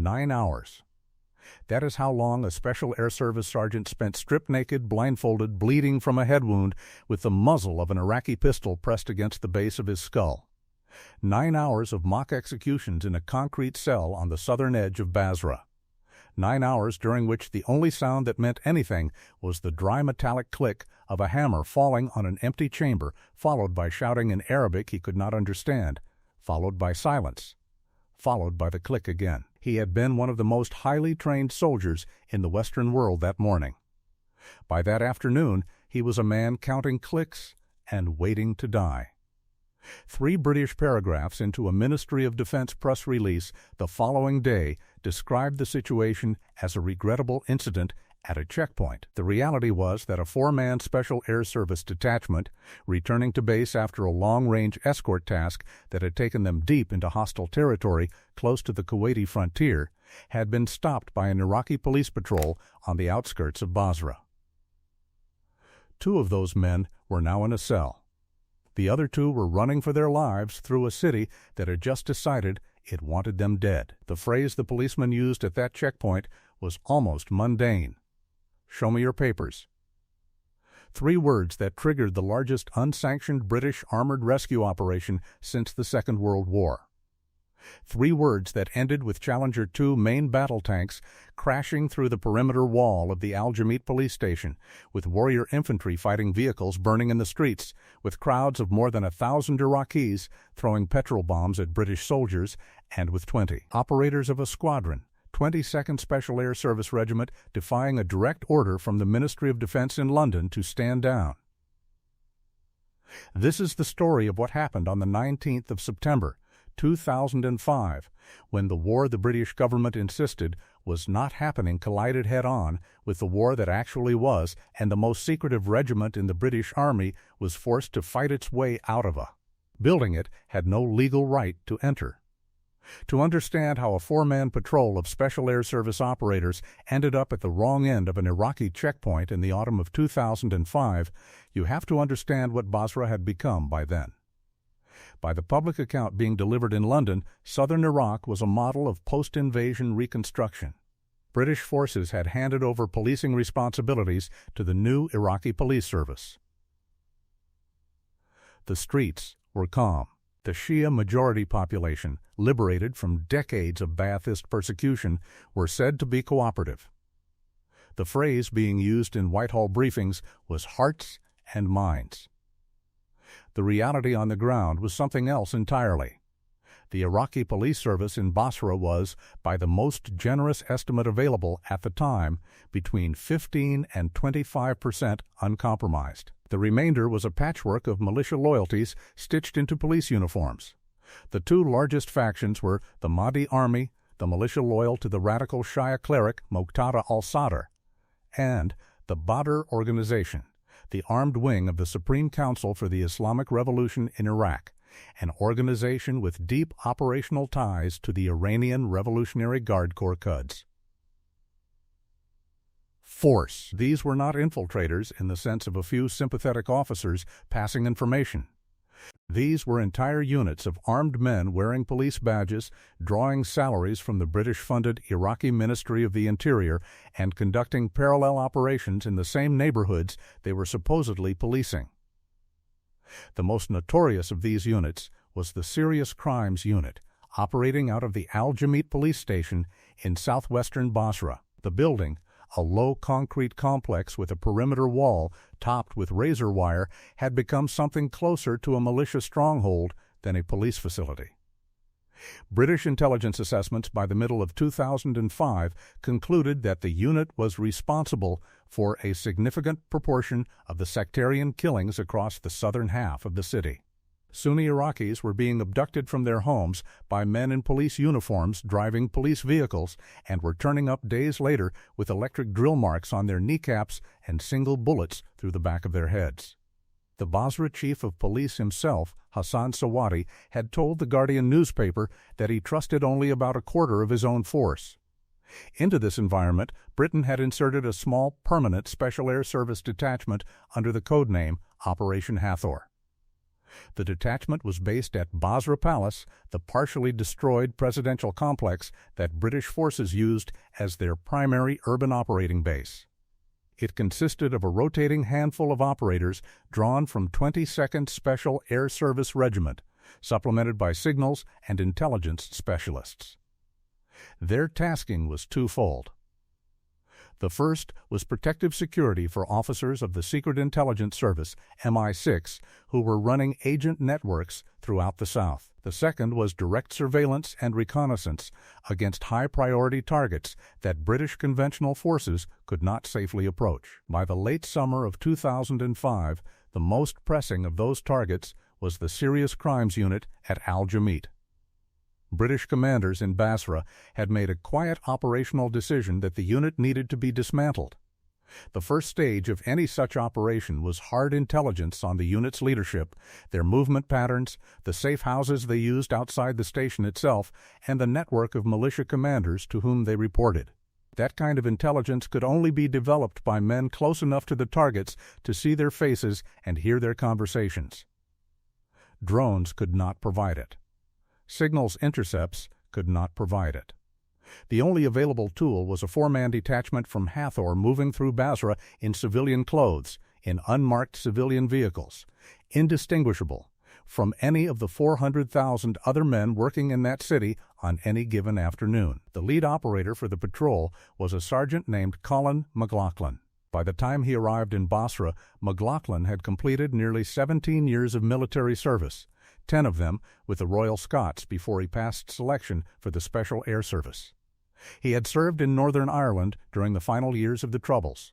9 hours. That is how long a Special Air Service sergeant spent stripped naked, blindfolded, bleeding from a head wound, with the muzzle of an Iraqi pistol pressed against the base of his skull. 9 hours of mock executions in a concrete cell on the southern edge of Basra. 9 hours during which the only sound that meant anything was the dry metallic click of a hammer falling on an empty chamber, followed by shouting in Arabic he could not understand, followed by silence, followed by the click again. He had been one of the most highly trained soldiers in the Western world that morning. By that afternoon, he was a man counting clicks and waiting to die. 3 British paragraphs into a Ministry of Defense press release the following day described the situation as a regrettable incident at a checkpoint. The reality was that a 4-man Special Air Service detachment, returning to base after a long-range escort task that had taken them deep into hostile territory close to the Kuwaiti frontier, had been stopped by an Iraqi police patrol on the outskirts of Basra. 2 of those men were now in a cell. The other 2 were running for their lives through a city that had just decided it wanted them dead. The phrase the policeman used at that checkpoint was almost mundane. "Show me your papers." 3 words that triggered the largest unsanctioned British armored rescue operation since the Second World War. 3 words that ended with Challenger 2 main battle tanks crashing through the perimeter wall of the Al-Jamit police station, with warrior infantry fighting vehicles burning in the streets, with crowds of more than 1,000 Iraqis throwing petrol bombs at British soldiers, and with 20 operators of a squadron, 22nd Special Air Service Regiment, defying a direct order from the Ministry of Defense in London to stand down. This is the story of what happened on the 19th of September, 2005, when the war the British government insisted was not happening collided head-on with the war that actually was, and the most secretive regiment in the British Army was forced to fight its way out of a building it had no legal right to enter. To understand how a 4-man patrol of Special Air Service operators ended up at the wrong end of an Iraqi checkpoint in the autumn of 2005, you have to understand what Basra had become by then. By the public account being delivered in London, southern Iraq was a model of post-invasion reconstruction. British forces had handed over policing responsibilities to the new Iraqi police service. The streets were calm. The Shia majority population, liberated from decades of Ba'athist persecution, were said to be cooperative. The phrase being used in Whitehall briefings was hearts and minds. The reality on the ground was something else entirely. The Iraqi police service in Basra was, by the most generous estimate available at the time, between 15 and 25% uncompromised. The remainder was a patchwork of militia loyalties stitched into police uniforms. The 2 largest factions were the Mahdi Army, the militia loyal to the radical Shia cleric Muqtada al-Sadr, and the Badr Organization, the armed wing of the Supreme Council for the Islamic Revolution in Iraq, an organization with deep operational ties to the Iranian Revolutionary Guard Corps Quds. Force. These were not infiltrators in the sense of a few sympathetic officers passing information. These were entire units of armed men wearing police badges, drawing salaries from the British-funded Iraqi Ministry of the Interior, and conducting parallel operations in the same neighborhoods they were supposedly policing. The most notorious of these units was the Serious Crimes Unit, operating out of the Al-Jamit police station in southwestern Basra. The building, a low concrete complex with a perimeter wall topped with razor wire, had become something closer to a militia stronghold than a police facility. British intelligence assessments by the middle of 2005 concluded that the unit was responsible for a significant proportion of the sectarian killings across the southern half of the city. Sunni Iraqis were being abducted from their homes by men in police uniforms driving police vehicles, and were turning up days later with electric drill marks on their kneecaps and single bullets through the back of their heads. The Basra chief of police himself, Hassan Sawadi, had told the Guardian newspaper that he trusted only about a quarter of his own force. Into this environment, Britain had inserted a small permanent Special Air Service detachment under the code name Operation Hatheror. The detachment was based at Basra Palace, the partially destroyed presidential complex that British forces used as their primary urban operating base. It consisted of a rotating handful of operators drawn from 22nd Special Air Service Regiment, supplemented by signals and intelligence specialists. Their tasking was twofold. The first was protective security for officers of the Secret Intelligence Service, MI6, who were running agent networks throughout the South. The second was direct surveillance and reconnaissance against high-priority targets that British conventional forces could not safely approach. By the late summer of 2005, the most pressing of those targets was the Serious Crimes Unit at Al-Jamit. British commanders in Basra had made a quiet operational decision that the unit needed to be dismantled. The first stage of any such operation was hard intelligence on the unit's leadership, their movement patterns, the safe houses they used outside the station itself, and the network of militia commanders to whom they reported. That kind of intelligence could only be developed by men close enough to the targets to see their faces and hear their conversations. Drones could not provide it. Signals intercepts could not provide it. The only available tool was a four-man detachment from Hatheror moving through Basra in civilian clothes, in unmarked civilian vehicles, indistinguishable from any of the 400,000 other men working in that city on any given afternoon. The lead operator for the patrol was a sergeant named Colin McLaughlin. By the time he arrived in Basra, McLaughlin had completed nearly 17 years of military service, 10 of them with the Royal Scots before he passed selection for the Special Air Service. He had served in Northern Ireland during the final years of the Troubles.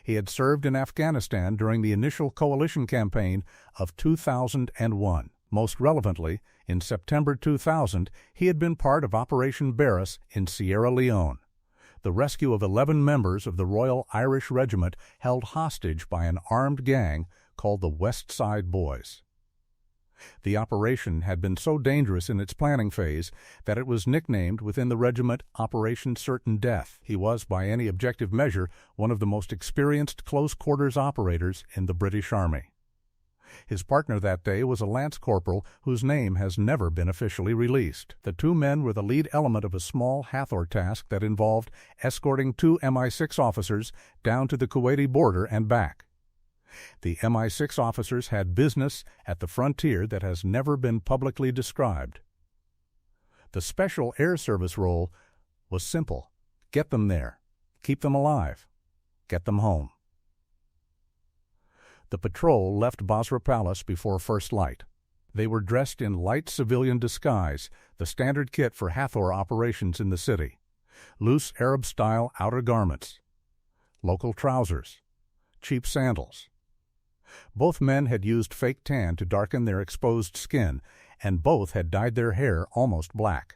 He had served in Afghanistan during the initial coalition campaign of 2001. Most relevantly, in September 2000, he had been part of Operation Barras in Sierra Leone, the rescue of 11 members of the Royal Irish Regiment held hostage by an armed gang called the West Side Boys. The operation had been so dangerous in its planning phase that it was nicknamed within the regiment Operation Certain Death. He was, by any objective measure, one of the most experienced close-quarters operators in the British Army. His partner that day was a lance corporal whose name has never been officially released. The two men were the lead element of a small Hatheror task that involved escorting 2 MI6 officers down to the Kuwaiti border and back. The MI6 officers had business at the frontier that has never been publicly described. The Special Air Service role was simple: get them there, keep them alive, get them home. The patrol left Basra Palace before first light. They were dressed in light civilian disguise, the standard kit for Hatheror operations in the city: loose Arab-style outer garments, local trousers, cheap sandals. Both men had used fake tan to darken their exposed skin, and both had dyed their hair almost black.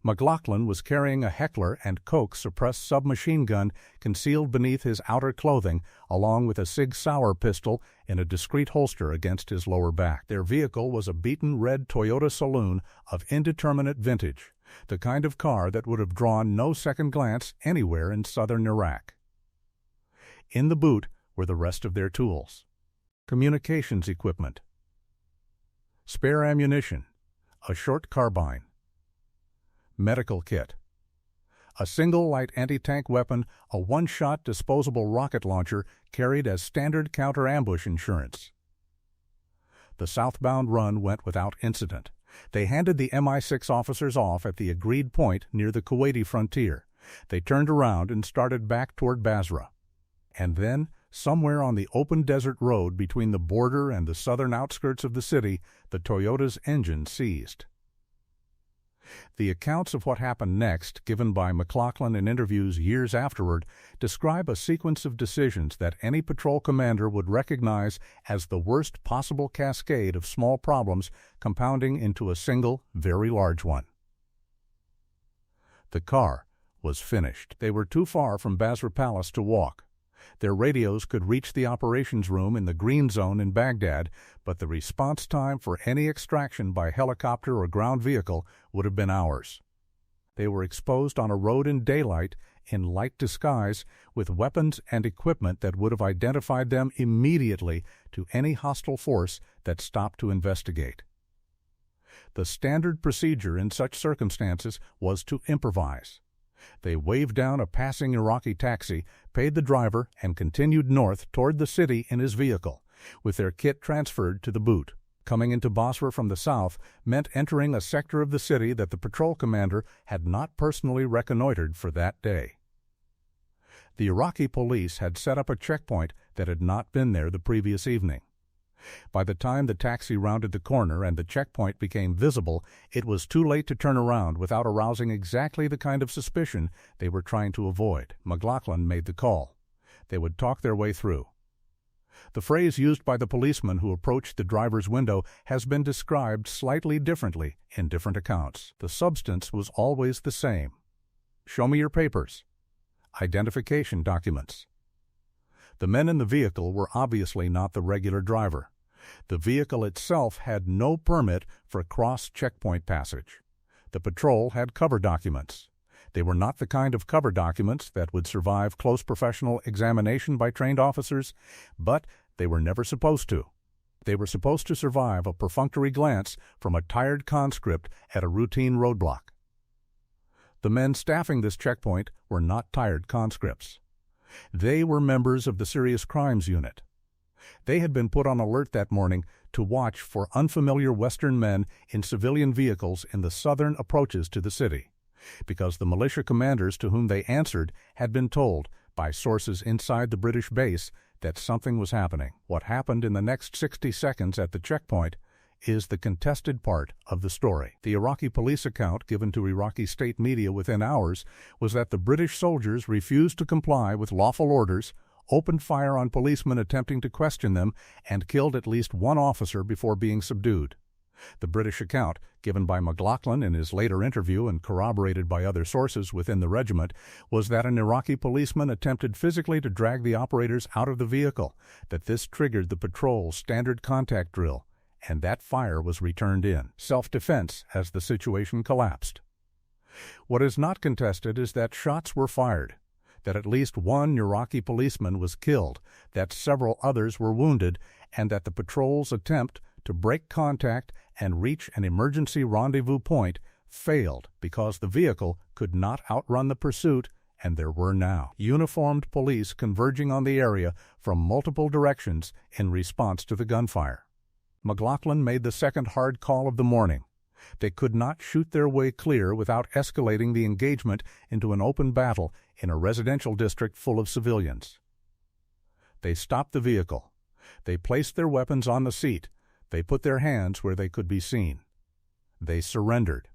McLaughlin was carrying a Heckler & Koch suppressed submachine gun concealed beneath his outer clothing, along with a Sig Sauer pistol in a discreet holster against his lower back. Their vehicle was a beaten red Toyota Saloon of indeterminate vintage, the kind of car that would have drawn no second glance anywhere in southern Iraq. In the boot were the rest of their tools: communications equipment, spare ammunition, a short carbine, medical kit, a single light anti-tank weapon, a one-shot disposable rocket launcher carried as standard counter-ambush insurance. The southbound run went without incident. They handed the MI6 officers off at the agreed point near the Kuwaiti frontier. They turned around and started back toward Basra. And then, somewhere on the open desert road between the border and the southern outskirts of the city, the Toyota's engine seized. The accounts of what happened next, given by McLaughlin in interviews years afterward, describe a sequence of decisions that any patrol commander would recognize as the worst possible cascade of small problems compounding into a single, very large one. The car was finished. They were too far from Basra Palace to walk. Their radios could reach the operations room in the Green Zone in Baghdad, but the response time for any extraction by helicopter or ground vehicle would have been hours. They were exposed on a road in daylight, in light disguise, with weapons and equipment that would have identified them immediately to any hostile force that stopped to investigate. The standard procedure in such circumstances was to improvise. They waved down a passing Iraqi taxi, paid the driver, and continued north toward the city in his vehicle, with their kit transferred to the boot. Coming into Basra from the south meant entering a sector of the city that the patrol commander had not personally reconnoitered for that day. The Iraqi police had set up a checkpoint that had not been there the previous evening. By the time the taxi rounded the corner and the checkpoint became visible, it was too late to turn around without arousing exactly the kind of suspicion they were trying to avoid. McLaughlin made the call. They would talk their way through. The phrase used by the policeman who approached the driver's window has been described slightly differently in different accounts. The substance was always the same. "Show me your papers." Identification documents. The men in the vehicle were obviously not the regular driver. The vehicle itself had no permit for cross-checkpoint passage. The patrol had cover documents. They were not the kind of cover documents that would survive close professional examination by trained officers, but they were never supposed to. They were supposed to survive a perfunctory glance from a tired conscript at a routine roadblock. The men staffing this checkpoint were not tired conscripts. They were members of the Serious Crimes Unit. They had been put on alert that morning to watch for unfamiliar Western men in civilian vehicles in the southern approaches to the city, because the militia commanders to whom they answered had been told by sources inside the British base that something was happening. What happened in the next 60 seconds at the checkpoint is the contested part of the story. The Iraqi police account given to Iraqi state media within hours was that the British soldiers refused to comply with lawful orders, opened fire on policemen attempting to question them, and killed at least one officer before being subdued. The British account, given by McLaughlin in his later interview and corroborated by other sources within the regiment, was that an Iraqi policeman attempted physically to drag the operators out of the vehicle, that this triggered the patrol's standard contact drill, and that fire was returned in self-defense as the situation collapsed. What is not contested is that shots were fired, that at least one Iraqi policeman was killed, that several others were wounded, and that the patrol's attempt to break contact and reach an emergency rendezvous point failed because the vehicle could not outrun the pursuit, and there were now uniformed police converging on the area from multiple directions in response to the gunfire. McLaughlin made the second hard call of the morning. They could not shoot their way clear without escalating the engagement into an open battle in a residential district full of civilians. They stopped the vehicle. They placed their weapons on the seat. They put their hands where they could be seen. They surrendered.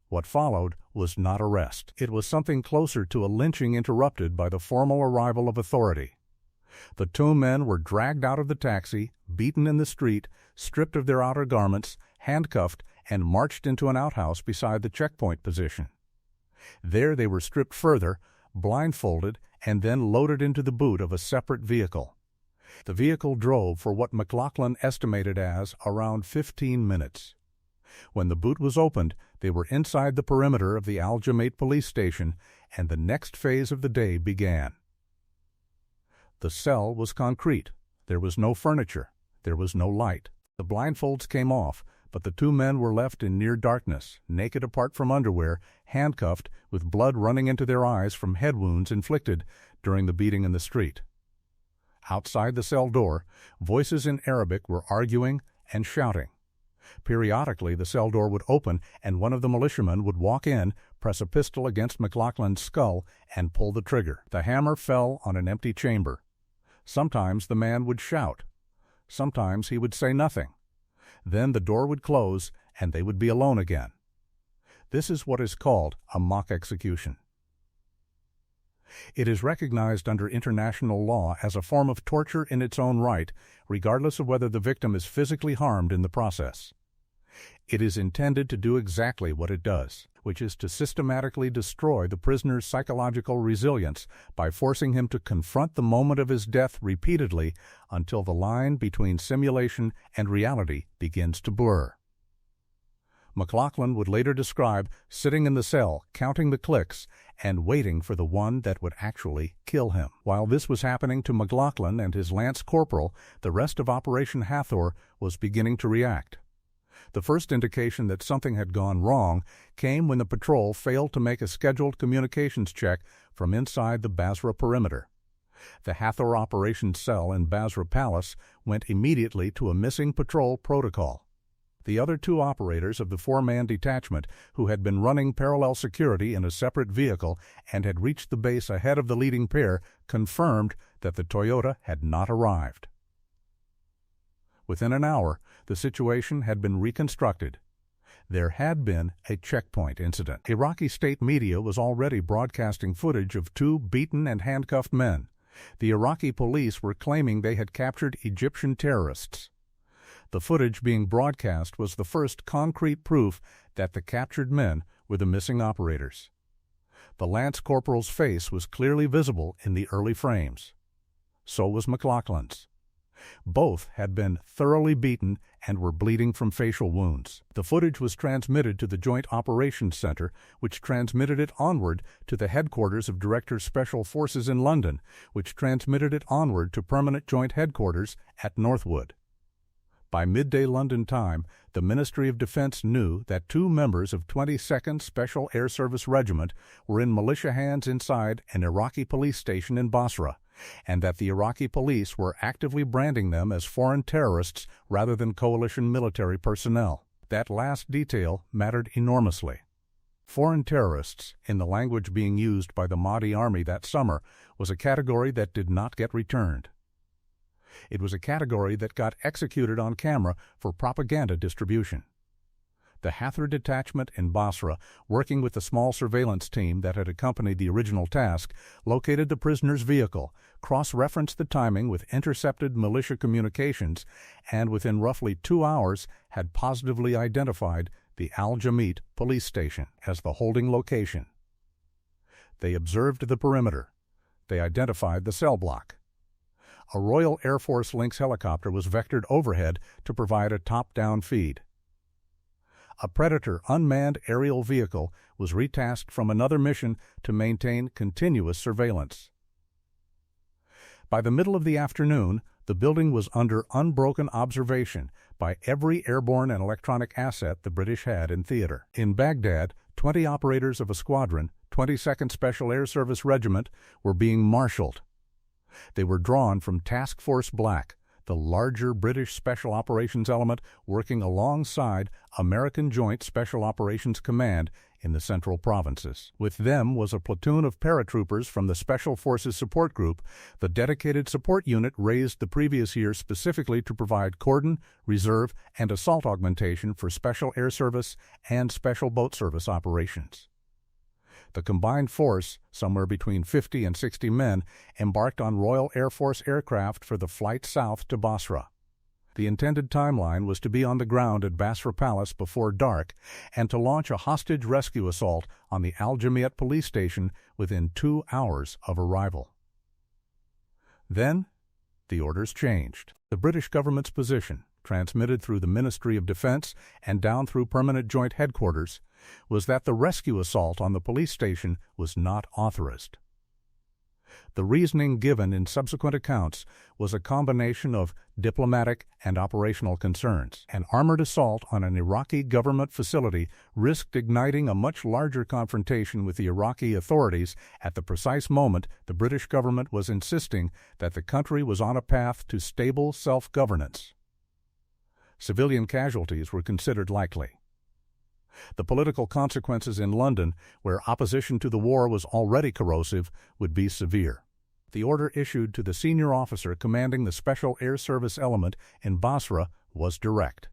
What followed was not arrest. It was something closer to a lynching interrupted by the formal arrival of authority. The two men were dragged out of the taxi, beaten in the street, stripped of their outer garments, handcuffed, and marched into an outhouse beside the checkpoint position. There they were stripped further, blindfolded, and then loaded into the boot of a separate vehicle. The vehicle drove for what McLaughlin estimated as around 15 minutes. When the boot was opened, they were inside the perimeter of the Al Jamaat police station, and the next phase of the day began. The cell was concrete. There was no furniture. There was no light. The blindfolds came off, but the two men were left in near darkness, naked apart from underwear, handcuffed, with blood running into their eyes from head wounds inflicted during the beating in the street. Outside the cell door, voices in Arabic were arguing and shouting. Periodically, the cell door would open, and one of the militiamen would walk in, press a pistol against McLaughlin's skull, and pull the trigger. The hammer fell on an empty chamber. Sometimes the man would shout. Sometimes he would say nothing. Then the door would close, and they would be alone again. This is what is called a mock execution. It is recognized under international law as a form of torture in its own right, regardless of whether the victim is physically harmed in the process. It is intended to do exactly what it does, which is to systematically destroy the prisoner's psychological resilience by forcing him to confront the moment of his death repeatedly until the line between simulation and reality begins to blur. McLaughlin would later describe sitting in the cell, counting the clicks, and waiting for the one that would actually kill him. While this was happening to McLaughlin and his lance corporal, the rest of Operation Hatheror was beginning to react. The first indication that something had gone wrong came when the patrol failed to make a scheduled communications check from inside the Basra perimeter. The Hatheror operations cell in Basra Palace went immediately to a missing patrol protocol. The other two operators of the four-man detachment, who had been running parallel security in a separate vehicle and had reached the base ahead of the leading pair, confirmed that the Toyota had not arrived. Within an hour, the situation had been reconstructed. There had been a checkpoint incident. Iraqi state media was already broadcasting footage of two beaten and handcuffed men. The Iraqi police were claiming they had captured Egyptian terrorists. The footage being broadcast was the first concrete proof that the captured men were the missing operators. The lance corporal's face was clearly visible in the early frames. So was McLaughlin's. Both had been thoroughly beaten and were bleeding from facial wounds. The footage was transmitted to the Joint Operations Center, which transmitted it onward to the headquarters of Director Special Forces in London, which transmitted it onward to Permanent Joint Headquarters at Northwood. By midday London time, the Ministry of Defense knew that two members of 22nd Special Air Service Regiment were in militia hands inside an Iraqi police station in Basra, and that the Iraqi police were actively branding them as foreign terrorists rather than coalition military personnel. That last detail mattered enormously. Foreign terrorists, in the language being used by the Mahdi Army that summer, was a category that did not get returned. It was a category that got executed on camera for propaganda distribution. The Hatheror detachment in Basra, working with the small surveillance team that had accompanied the original task, located the prisoner's vehicle, cross-referenced the timing with intercepted militia communications, and within roughly 2 hours had positively identified the Al-Jamit police station as the holding location. They observed the perimeter. They identified the cell block. A Royal Air Force Lynx helicopter was vectored overhead to provide a top-down feed. A Predator unmanned aerial vehicle was retasked from another mission to maintain continuous surveillance. By the middle of the afternoon, the building was under unbroken observation by every airborne and electronic asset the British had in theater. In Baghdad, 20 operators of a squadron, 22nd Special Air Service Regiment, were being marshaled. They were drawn from Task Force Black, the larger British Special Operations element working alongside American Joint Special Operations Command in the Central Provinces. With them was a platoon of paratroopers from the Special Forces Support Group, the dedicated support unit raised the previous year specifically to provide cordon, reserve, and assault augmentation for Special Air Service and Special Boat Service operations. The combined force, somewhere between 50 and 60 men, embarked on Royal Air Force aircraft for the flight south to Basra. The intended timeline was to be on the ground at Basra Palace before dark and to launch a hostage rescue assault on the Al-Jamit police station within 2 hours of arrival. Then, the orders changed. The British government's position, transmitted through the Ministry of Defense and down through Permanent Joint Headquarters, was that the rescue assault on the police station was not authorized. The reasoning given in subsequent accounts was a combination of diplomatic and operational concerns. An armored assault on an Iraqi government facility risked igniting a much larger confrontation with the Iraqi authorities at the precise moment the British government was insisting that the country was on a path to stable self-governance. Civilian casualties were considered likely. The political consequences in London, where opposition to the war was already corrosive, would be severe. The order issued to the senior officer commanding the Special Air Service element in Basra was direct.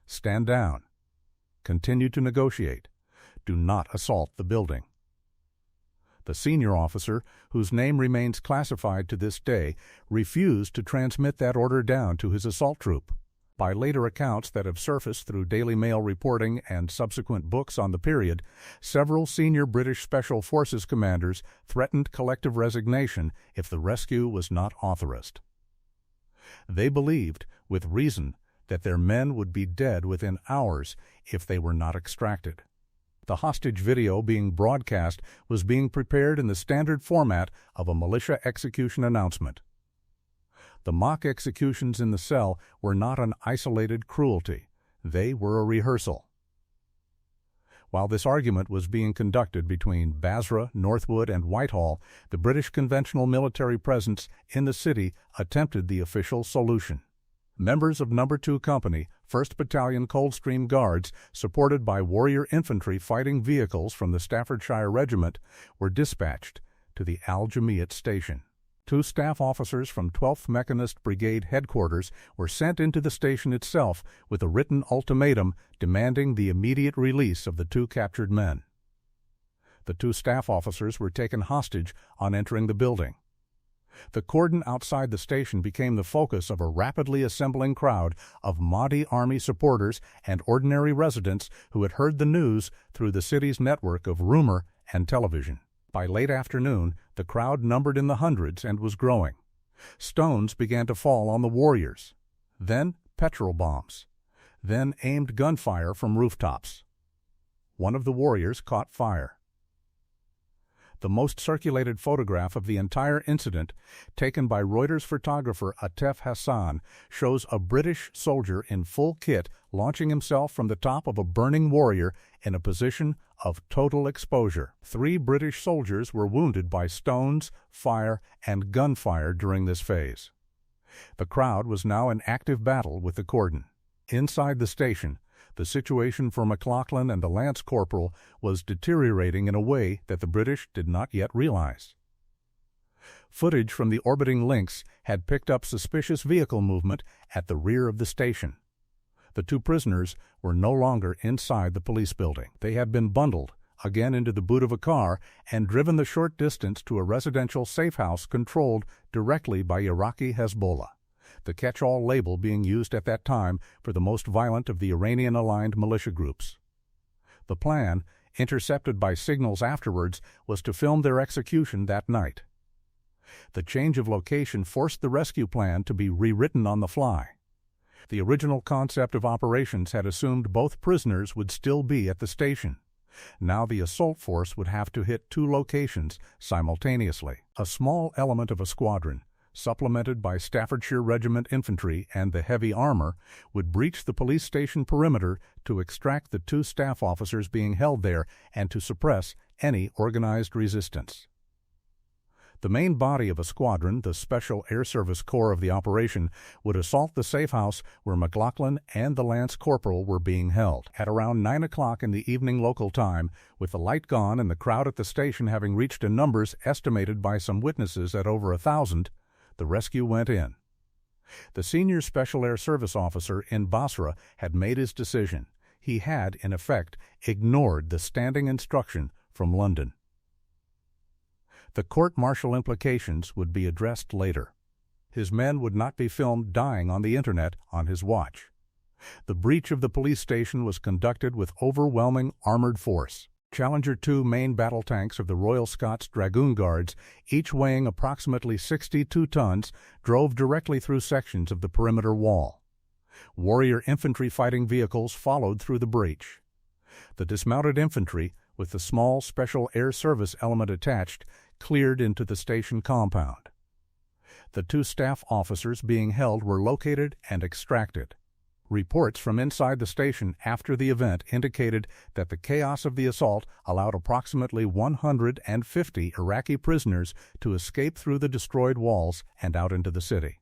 Stand down. Continue to negotiate. Do not assault the building. The senior officer, whose name remains classified to this day, refused to transmit that order down to his assault troop. By later accounts that have surfaced through Daily Mail reporting and subsequent books on the period, several senior British Special Forces commanders threatened collective resignation if the rescue was not authorized. They believed, with reason, that their men would be dead within hours if they were not extracted. The hostage video being broadcast was being prepared in the standard format of a militia execution announcement. The mock executions in the cell were not an isolated cruelty. They were a rehearsal. While this argument was being conducted between Basra, Northwood, and Whitehall, the British conventional military presence in the city attempted the official solution. Members of No. 2 Company, 1st Battalion Coldstream Guards, supported by warrior infantry fighting vehicles from the Staffordshire Regiment, were dispatched to the Al Jamiat station. 2 staff officers from 12th Mechanist Brigade Headquarters were sent into the station itself with a written ultimatum demanding the immediate release of the 2 captured men. The 2 staff officers were taken hostage on entering the building. The cordon outside the station became the focus of a rapidly assembling crowd of Mahdi Army supporters and ordinary residents who had heard the news through the city's network of rumor and television. By late afternoon, the crowd numbered in the hundreds and was growing. Stones began to fall on the warriors, then petrol bombs, then aimed gunfire from rooftops. One of the warriors caught fire. The most circulated photograph of the entire incident, taken by Reuters photographer Atef Hassan, shows a British soldier in full kit launching himself from the top of a burning warrior in a position of total exposure. 3 British soldiers were wounded by stones, fire, and gunfire during this phase. The crowd was now in active battle with the cordon. Inside the station, the situation for McLaughlin and the Lance Corporal was deteriorating in a way that the British did not yet realize. Footage from the orbiting Lynx had picked up suspicious vehicle movement at the rear of the station. The 2 prisoners were no longer inside the police building. They had been bundled, again into the boot of a car, and driven the short distance to a residential safe house controlled directly by Iraqi Hezbollah, the catch-all label being used at that time for the most violent of the Iranian-aligned militia groups. The plan, intercepted by signals afterwards, was to film their execution that night. The change of location forced the rescue plan to be rewritten on the fly. The original concept of operations had assumed both prisoners would still be at the station. Now the assault force would have to hit 2 locations simultaneously. A small element of a squadron, supplemented by Staffordshire Regiment infantry and the heavy armor, would breach the police station perimeter to extract the 2 staff officers being held there and to suppress any organized resistance. The main body of a squadron, the Special Air Service Corps of the operation, would assault the safe house where McLaughlin and the Lance Corporal were being held. At around 9 o'clock in the evening local time, with the light gone and the crowd at the station having reached a numbers estimated by some witnesses at over 1,000, the rescue went in. The senior Special Air Service officer in Basra had made his decision. He had, in effect, ignored the standing instruction from London. The court-martial implications would be addressed later. His men would not be filmed dying on the internet on his watch. The breach of the police station was conducted with overwhelming armored force. Challenger 2 main battle tanks of the Royal Scots Dragoon Guards, each weighing approximately 62 tons, drove directly through sections of the perimeter wall. Warrior infantry fighting vehicles followed through the breach. The dismounted infantry, with the small Special Air Service element attached, cleared into the station compound. The 2 staff officers being held were located and extracted. Reports from inside the station after the event indicated that the chaos of the assault allowed approximately 150 Iraqi prisoners to escape through the destroyed walls and out into the city.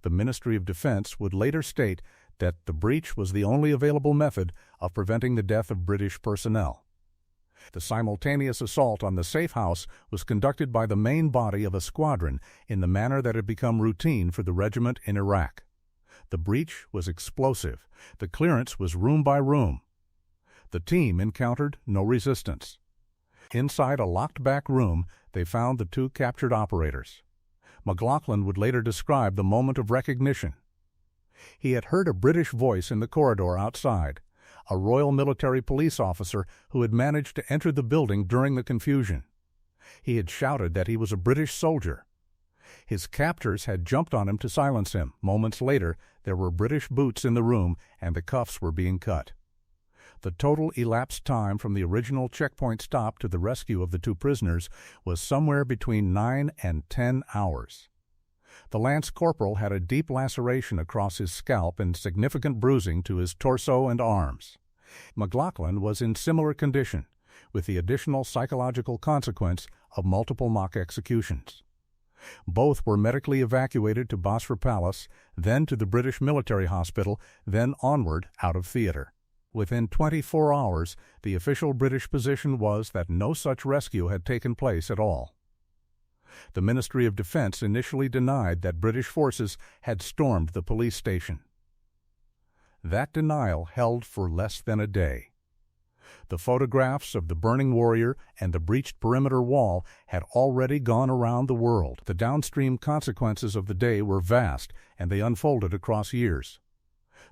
The Ministry of Defense would later state that the breach was the only available method of preventing the death of British personnel. The simultaneous assault on the safe house was conducted by the main body of a squadron in the manner that had become routine for the regiment in Iraq. The breach was explosive. The clearance was room by room. The team encountered no resistance. Inside a locked-back room, they found the 2 captured operators. McLaughlin would later describe the moment of recognition. He had heard a British voice in the corridor outside, a Royal Military Police officer who had managed to enter the building during the confusion. He had shouted that he was a British soldier. His captors had jumped on him to silence him. Moments later, there were British boots in the room, and the cuffs were being cut. The total elapsed time from the original checkpoint stop to the rescue of the two prisoners was somewhere between 9 and 10 hours. The lance corporal had a deep laceration across his scalp and significant bruising to his torso and arms. McLaughlin was in similar condition, with the additional psychological consequence of multiple mock executions. Both were medically evacuated to Basra Palace, then to the British military hospital, then onward out of theater. Within 24 hours, the official British position was that no such rescue had taken place at all. The Ministry of Defense initially denied that British forces had stormed the police station. That denial held for less than a day. The photographs of the burning warrior and the breached perimeter wall had already gone around the world. The downstream consequences of the day were vast, and they unfolded across years.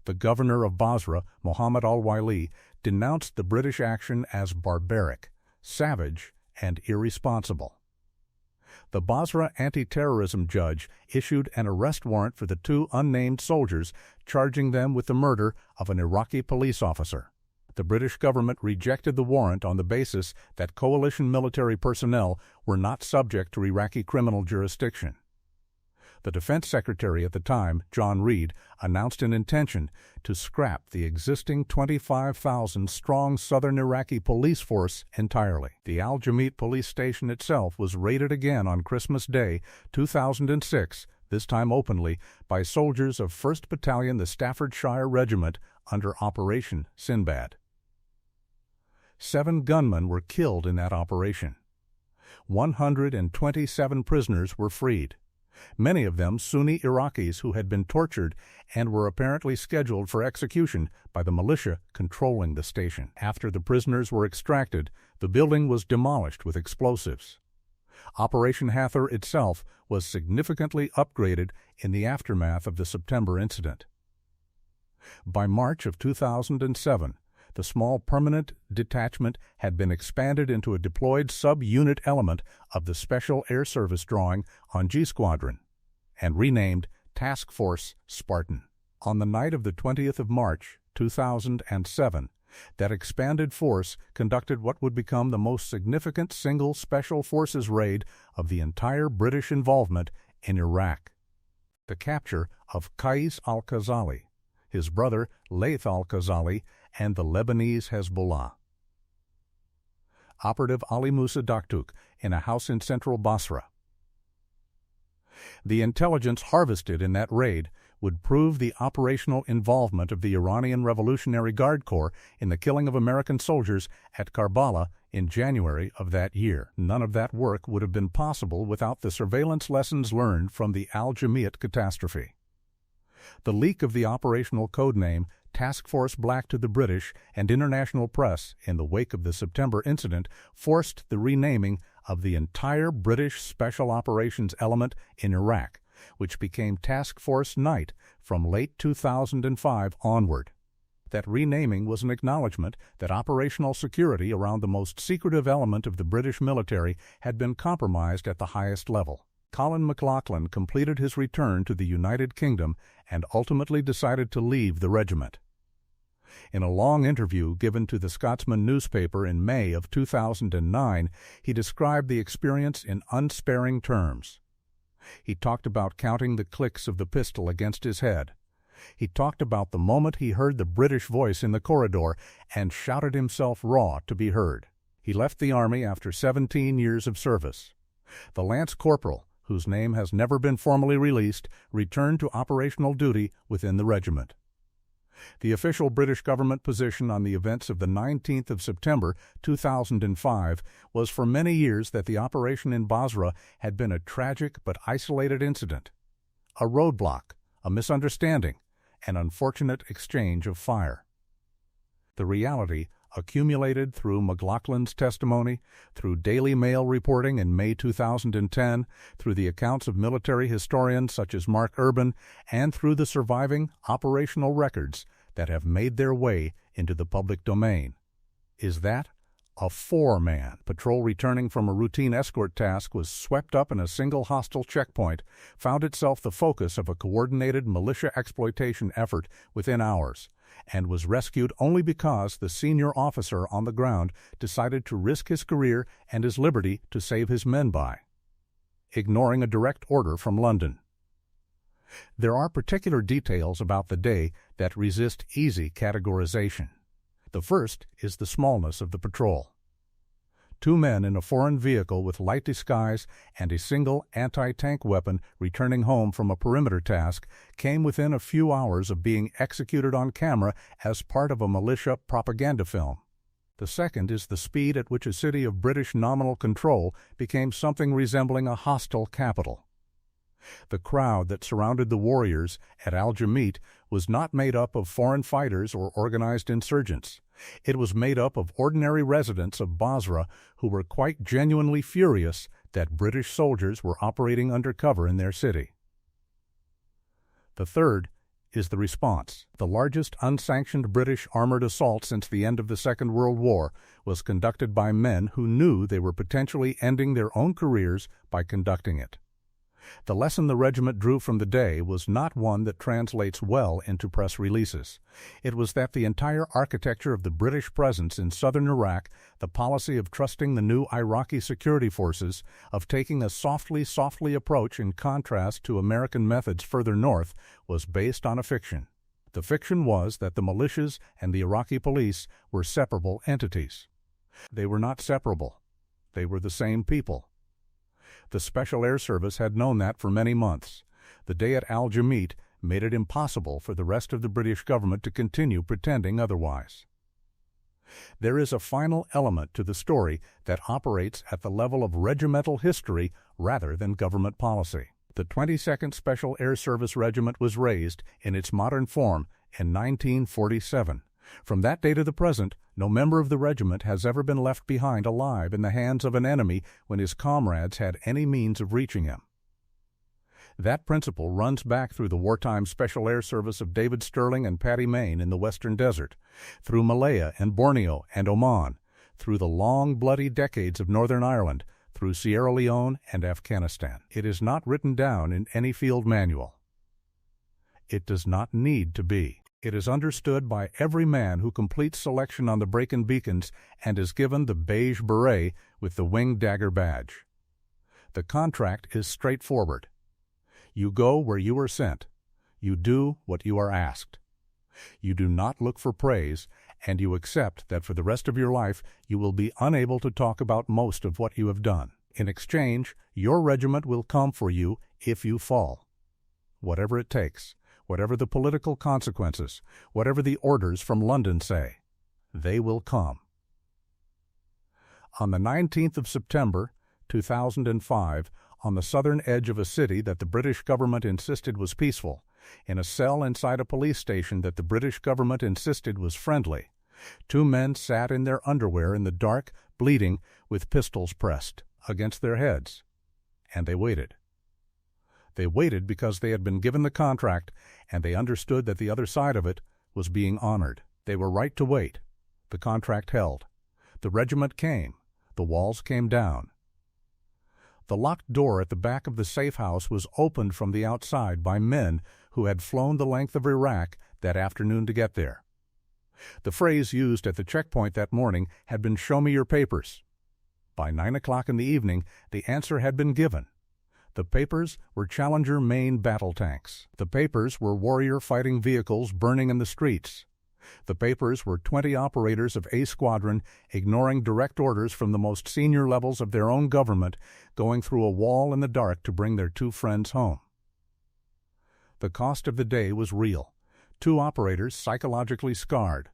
The governor of Basra, Muhammad al-Wali, denounced the British action as barbaric, savage, and irresponsible. The Basra anti-terrorism judge issued an arrest warrant for the two unnamed soldiers, charging them with the murder of an Iraqi police officer. The British government rejected the warrant on the basis that coalition military personnel were not subject to Iraqi criminal jurisdiction. The Defense Secretary at the time, John Reed, announced an intention to scrap the existing 25,000-strong southern Iraqi police force entirely. The Al-Jamit police station itself was raided again on Christmas Day, 2006, this time openly, by soldiers of 1st Battalion, the Staffordshire Regiment, under Operation Sinbad. 7 gunmen were killed in that operation. 127 prisoners were freed. Many of them Sunni Iraqis who had been tortured and were apparently scheduled for execution by the militia controlling the station. After the prisoners were extracted, the building was demolished with explosives. Operation Hatheror itself was significantly upgraded in the aftermath of the September incident. By March of 2007, the small permanent detachment had been expanded into a deployed sub-unit element of the Special Air Service drawing on G Squadron and renamed Task Force Spartan. On the night of the 20th of March, 2007, that expanded force conducted what would become the most significant single Special Forces raid of the entire British involvement in Iraq. The capture of Qais al-Khazali, his brother Laith al-Khazali, and the Lebanese Hezbollah. Operative Ali Musa Daktuk in a house in central Basra. The intelligence harvested in that raid would prove the operational involvement of the Iranian Revolutionary Guard Corps in the killing of American soldiers at Karbala in January of that year. None of that work would have been possible without the surveillance lessons learned from the Al-Jamit catastrophe. The leak of the operational codename Task Force Black to the British and international press in the wake of the September incident forced the renaming of the entire British Special Operations element in Iraq, which became Task Force Night from late 2005 onward. That renaming was an acknowledgement that operational security around the most secretive element of the British military had been compromised at the highest level. Colin McLaughlin completed his return to the United Kingdom and ultimately decided to leave the regiment. In a long interview given to the Scotsman newspaper in May of 2009, he described the experience in unsparing terms. He talked about counting the clicks of the pistol against his head. He talked about the moment he heard the British voice in the corridor and shouted himself raw to be heard. He left the Army after 17 years of service. The Lance Corporal, whose name has never been formally released, returned to operational duty within the regiment. The official British government position on the events of the 19th of September 2005 was for many years that the operation in Basra had been a tragic but isolated incident, a roadblock, a misunderstanding, an unfortunate exchange of fire. The reality, accumulated through McLaughlin's testimony, through Daily Mail reporting in May 2010, through the accounts of military historians such as Mark Urban, and through the surviving operational records that have made their way into the public domain, is that A four-man patrol returning from a routine escort task was swept up in a single hostile checkpoint, found itself the focus of a coordinated militia exploitation effort within hours, and was rescued only because the senior officer on the ground decided to risk his career and his liberty to save his men by ignoring a direct order from London. There are particular details about the day that resist easy categorization. The first is the smallness of the patrol. Two men in a foreign vehicle with light disguise and a single anti-tank weapon returning home from a perimeter task came within a few hours of being executed on camera as part of a militia propaganda film. The second is the speed at which a city of British nominal control became something resembling a hostile capital. The crowd that surrounded the warriors at Al-Jameet was not made up of foreign fighters or organized insurgents. It was made up of ordinary residents of Basra who were quite genuinely furious that British soldiers were operating undercover in their city. The third is the response. The largest unsanctioned British armored assault since the end of the Second World War was conducted by men who knew they were potentially ending their own careers by conducting it. The lesson the regiment drew from the day was not one that translates well into press releases. It was that the entire architecture of the British presence in southern Iraq, the policy of trusting the new Iraqi security forces, of taking a softly approach in contrast to American methods further north, was based on a fiction. The fiction was that the militias and the Iraqi police were separable entities. They were not separable. They were the same people. The Special Air Service had known that for many months. The day at Al-Jameet made it impossible for the rest of the British government to continue pretending otherwise. There is a final element to the story that operates at the level of regimental history rather than government policy. The 22nd Special Air Service Regiment was raised in its modern form in 1947. From that day to the present, no member of the regiment has ever been left behind alive in the hands of an enemy when his comrades had any means of reaching him. That principle runs back through the wartime Special Air Service of David Stirling and Paddy Mayne in the Western Desert, through Malaya and Borneo and Oman, through the long, bloody decades of Northern Ireland, through Sierra Leone and Afghanistan. It is not written down in any field manual. It does not need to be. It is understood by every man who completes selection on the break-in beacons and is given the beige beret with the winged dagger badge. The contract is straightforward. You go where you are sent. You do what you are asked. You do not look for praise, and you accept that for the rest of your life you will be unable to talk about most of what you have done. In exchange, your regiment will come for you if you fall. Whatever it takes. Whatever the political consequences, whatever the orders from London say, they will come. On the 19th of September, 2005, on the southern edge of a city that the British government insisted was peaceful, in a cell inside a police station that the British government insisted was friendly, two men sat in their underwear in the dark, bleeding, with pistols pressed against their heads, and they waited. They waited because they had been given the contract, and they understood that the other side of it was being honored. They were right to wait. The contract held. The regiment came. The walls came down. The locked door at the back of the safe house was opened from the outside by men who had flown the length of Iraq that afternoon to get there. The phrase used at the checkpoint that morning had been, "Show me your papers." By 9 o'clock in the evening, the answer had been given. The papers were Challenger main battle tanks. The papers were warrior fighting vehicles burning in the streets. The papers were 20 operators of A Squadron ignoring direct orders from the most senior levels of their own government, going through a wall in the dark to bring their two friends home. The cost of the day was real. 2 operators psychologically scarred.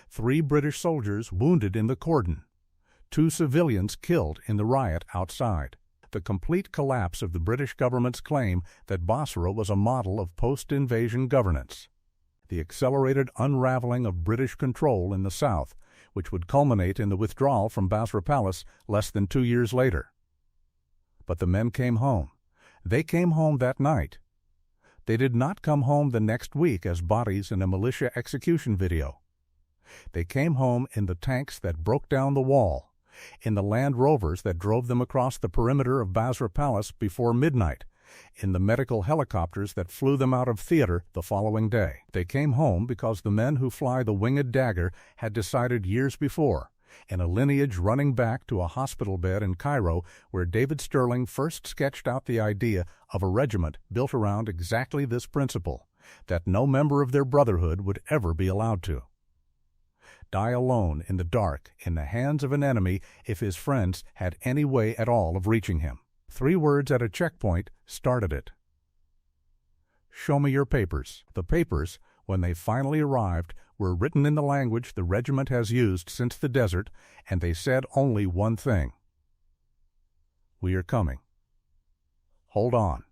3 British soldiers wounded in the cordon. 2 civilians killed in the riot outside. The complete collapse of the British government's claim that Basra was a model of post-invasion governance. The accelerated unraveling of British control in the south, which would culminate in the withdrawal from Basra Palace less than 2 years later. But the men came home. They came home that night. They did not come home the next week as bodies in a militia execution video. They came home in the tanks that broke down the wall, in the Land Rovers that drove them across the perimeter of Basra Palace before midnight, in the medical helicopters that flew them out of theater the following day. They came home because the men who fly the winged dagger had decided years before, in a lineage running back to a hospital bed in Cairo where David Stirling first sketched out the idea of a regiment built around exactly this principle, that no member of their brotherhood would ever be allowed to die alone in the dark in the hands of an enemy if his friends had any way at all of reaching him. 3 words at a checkpoint started it. "Show me your papers." The papers, when they finally arrived, were written in the language the regiment has used since the desert, and they said only one thing: "We are coming. Hold on."